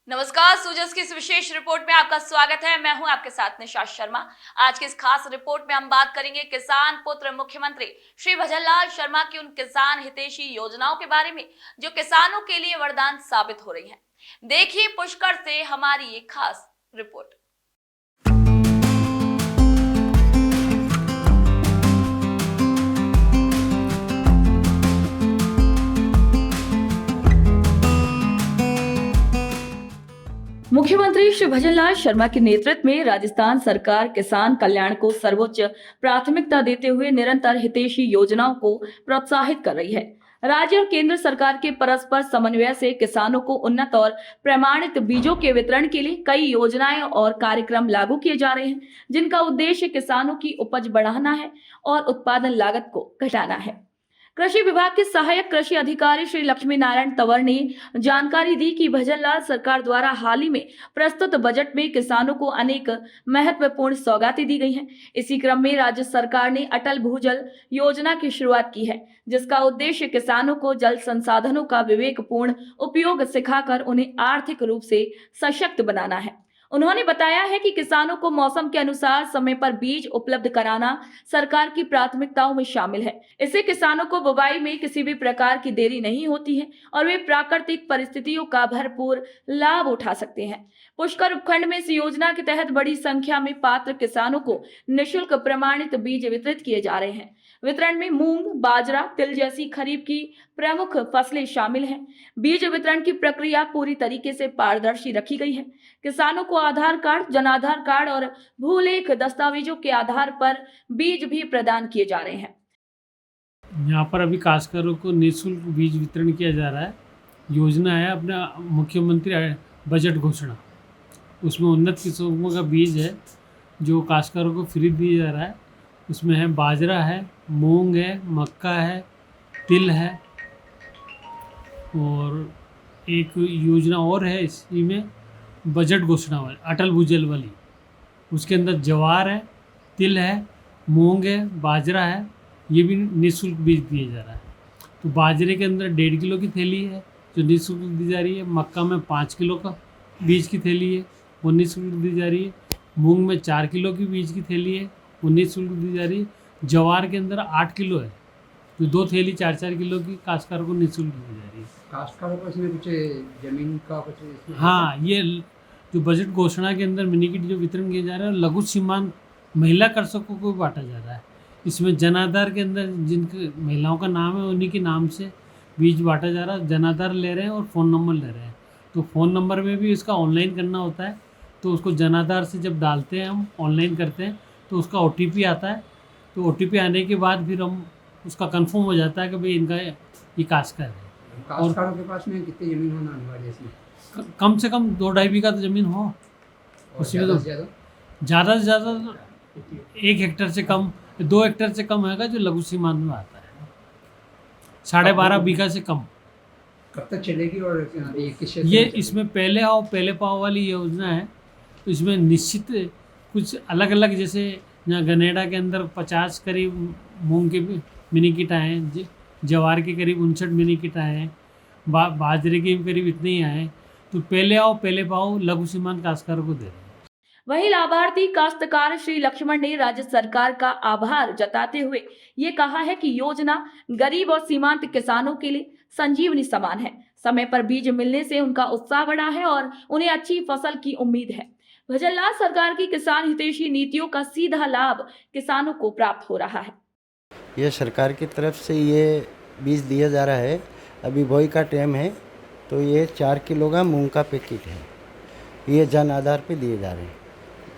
नमस्कार, सूजस की इस विशेष रिपोर्ट में आपका स्वागत है। मैं हूं आपके साथ निशा शर्मा। आज की इस खास रिपोर्ट में हम बात करेंगे किसान पुत्र मुख्यमंत्री श्री भजनलाल शर्मा की उन किसान हितैषी योजनाओं के बारे में जो किसानों के लिए वरदान साबित हो रही हैं। देखिए पुष्कर से हमारी ये खास रिपोर्ट। मुख्यमंत्री श्री भजनलाल शर्मा के नेतृत्व में राजस्थान सरकार किसान कल्याण को सर्वोच्च प्राथमिकता देते हुए निरंतर हितैषी योजनाओं को प्रोत्साहित कर रही है। राज्य और केंद्र सरकार के परस्पर समन्वय से किसानों को उन्नत और प्रमाणित बीजों के वितरण के लिए कई योजनाएं और कार्यक्रम लागू किए जा रहे हैं, जिनका उद्देश्य किसानों की उपज बढ़ाना है और उत्पादन लागत को घटाना है। कृषि विभाग के सहायक कृषि अधिकारी श्री लक्ष्मी नारायण तंवर ने जानकारी दी कि भजनलाल सरकार द्वारा हाल ही में प्रस्तुत बजट में किसानों को अनेक महत्वपूर्ण सौगातें दी गई हैं। इसी क्रम में राज्य सरकार ने अटल भूजल योजना की शुरुआत की है, जिसका उद्देश्य किसानों को जल संसाधनों का विवेकपूर्ण उपयोग सिखाकर उन्हें आर्थिक रूप से सशक्त बनाना है। उन्होंने बताया है कि किसानों को मौसम के अनुसार समय पर बीज उपलब्ध कराना सरकार की प्राथमिकताओं में शामिल है। इससे किसानों को बुवाई में किसी भी प्रकार की देरी नहीं होती है और वे प्राकृतिक परिस्थितियों का भरपूर लाभ उठा सकते हैं। पुष्कर उपखंड में इस योजना के तहत बड़ी संख्या में पात्र किसानों को निःशुल्क प्रमाणित बीज वितरित किए जा रहे हैं। वितरण में मूंग, बाजरा, तिल जैसी खरीफ की प्रमुख फसलें शामिल हैं। बीज वितरण की प्रक्रिया पूरी तरीके से पारदर्शी रखी गई है। किसानों को आधार कार्ड, जनाधार कार्ड और भूलेख दस्तावेजों के आधार पर बीज भी प्रदान किए जा रहे हैं। यहाँ पर अभी काश्तकारों को निःशुल्क बीज वितरण किया जा रहा है। योजना है अपना मुख्यमंत्री बजट घोषणा, उसमें उन्नत किस्मों का बीज है जो काश्तकारों को फ्री दिया जा रहा है। उसमें है बाजरा है, मूंग है, मक्का है, तिल है और एक योजना और है इसी में बजट घोषणा वाली, अटल भूजल वाली। उसके अंदर ज्वार है, तिल है, मूंग है, बाजरा है, ये भी निःशुल्क बीज दिया जा रहा है। तो बाजरे के अंदर 1.5 किलो की थैली है जो निःशुल्क दी जा रही है। मक्का में 5 किलो का बीज की थैली है, वो निःशुल्क दी जा रही है। मूंग में 4 किलो की बीज की थैली है, वो निःशुल्क दी जा रही है। ज्वार के अंदर 8 किलो है, तो 2 थैली 4-4 किलो की काश्तकारों को निःशुल्क दी जा रही है। काश्तकारों को इसमें कुछ जमीन का कुछ हाँ, ये जो बजट घोषणा के अंदर मिनी किट जो वितरण किया जा रहा है, लघु सीमांत महिला कृषकों को बांटा जा रहा है। इसमें जनाधार के अंदर जिनके महिलाओं का नाम है उन्हीं के नाम से बीज बांटा जा रहा है। जनाधार ले रहे हैं और फ़ोन नंबर ले रहे हैं। तो फ़ोन नंबर में भी इसका ऑनलाइन करना होता है, तो उसको जनाधार से जब डालते हैं, हम ऑनलाइन करते हैं तो उसका OTP आता है। तो OTP आने के बाद फिर हम उसका कंफर्म हो जाता है कि भाई इनका ये काश्तकार है। काश्तकारों के पास में कितनी जमीन होना अनिवार्य है इसमें? कम से कम 2-2.5 बीघा तो ज़मीन हो। उसमें तो ज़्यादा से ज़्यादा 1 हेक्टेयर से कम, 2 हेक्टेयर से कम हैगा जो लघु सीमांत में आता है। 12.5 बीघा से कम। कब तक चलेगी और ये किस क्षेत्र ये में चलेगी? इसमें पहले आओ पहले पाओ वाली योजना है। तो इसमें निश्चित कुछ अलग अलग, जैसे यहाँ गनेडा के अंदर 50 करीब मूंग के मिनी किट आए हैं, ज्वार के करीब 59 मिनी किट आए हैं, बाजरे के भी करीब इतने ही आए हैं। तो पहले आओ पहले पाओ लघु सीमांत काश्तकारों को दे रहे हैं। वहीं लाभार्थी काश्तकार श्री लक्ष्मण ने राज्य सरकार का आभार जताते हुए ये कहा है कि योजना गरीब और सीमांत किसानों के लिए संजीवनी समान है। समय पर बीज मिलने से उनका उत्साह बढ़ा है और उन्हें अच्छी फसल की उम्मीद है। भजनलाल सरकार की किसान हितैषी नीतियों का सीधा लाभ किसानों को प्राप्त हो रहा है। ये सरकार की तरफ से ये बीज दिया जा रहा है। अभी बुआई का टाइम है, तो ये 4 किलो का मूंग का पैकेट है, ये जन आधार पे दिए जा रहे हैं।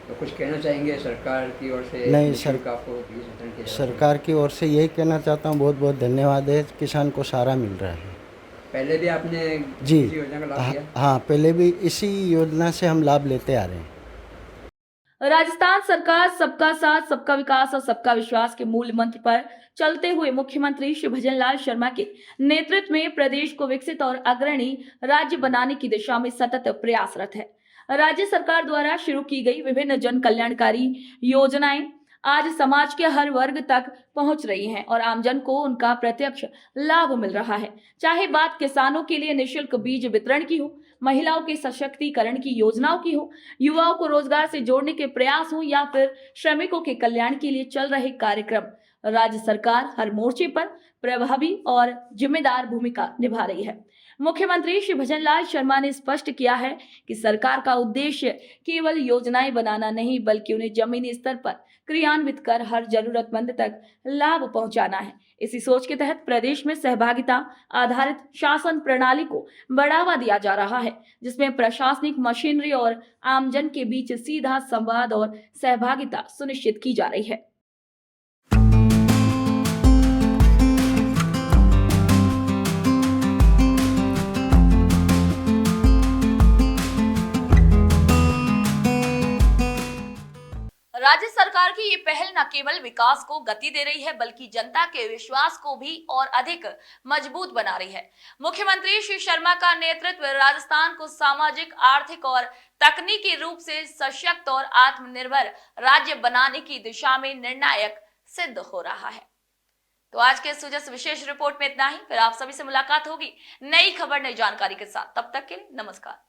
तो कुछ कहना चाहेंगे सरकार की ओर से? नहीं, निःशुल्क आपको बीज वितरण किया जा रहा है। सरकार की ओर से यही कहना चाहता हूँ, बहुत बहुत धन्यवाद है। किसान को सहारा मिल रहा है। पहले भी आपने जी, इसी योजना का लाभ लिया? हाँ, पहले भी इसी योजना से हम लाभ लेते आ रहे हैं। राजस्थान सरकार सबका साथ, सबका विकास और सबका विश्वास के मूल मंत्र पर चलते हुए मुख्यमंत्री श्री भजनलाल शर्मा के नेतृत्व में प्रदेश को विकसित और अग्रणी राज्य बनाने की दिशा में सतत प्रयासरत है। राज्य सरकार द्वारा शुरू की गई विभिन्न जन कल्याणकारी योजनाएं आज समाज के हर वर्ग तक पहुंच रही हैं और आमजन को उनका प्रत्यक्ष लाभ मिल रहा है। चाहे बात किसानों के लिए निःशुल्क बीज वितरण की हो, महिलाओं के सशक्तिकरण की योजनाओं की हो, युवाओं को रोजगार से जोड़ने के प्रयास हो या फिर श्रमिकों के कल्याण के लिए चल रहे कार्यक्रम, राज्य सरकार हर मोर्चे पर प्रभावी और जिम्मेदार भूमिका निभा रही है। मुख्यमंत्री श्री भजनलाल शर्मा ने स्पष्ट किया है कि सरकार का उद्देश्य केवल योजनाएं बनाना नहीं बल्कि उन्हें जमीनी स्तर पर क्रियान्वित कर हर जरूरतमंद तक लाभ पहुंचाना है। इसी सोच के तहत प्रदेश में सहभागिता आधारित शासन प्रणाली को बढ़ावा दिया जा रहा है, जिसमें प्रशासनिक मशीनरी और आमजन के बीच सीधा संवाद और सहभागिता सुनिश्चित की जा रही है। राज्य सरकार की ये पहल न केवल विकास को गति दे रही है बल्कि जनता के विश्वास को भी और अधिक मजबूत बना रही है। मुख्यमंत्री श्री शर्मा का नेतृत्व राजस्थान को सामाजिक, आर्थिक और तकनीकी रूप से सशक्त और आत्मनिर्भर राज्य बनाने की दिशा में निर्णायक सिद्ध हो रहा है। तो आज के सुजस विशेष रिपोर्ट में इतना ही। फिर आप सभी से मुलाकात होगी नई खबर, नई जानकारी के साथ। तब तक के लिए नमस्कार।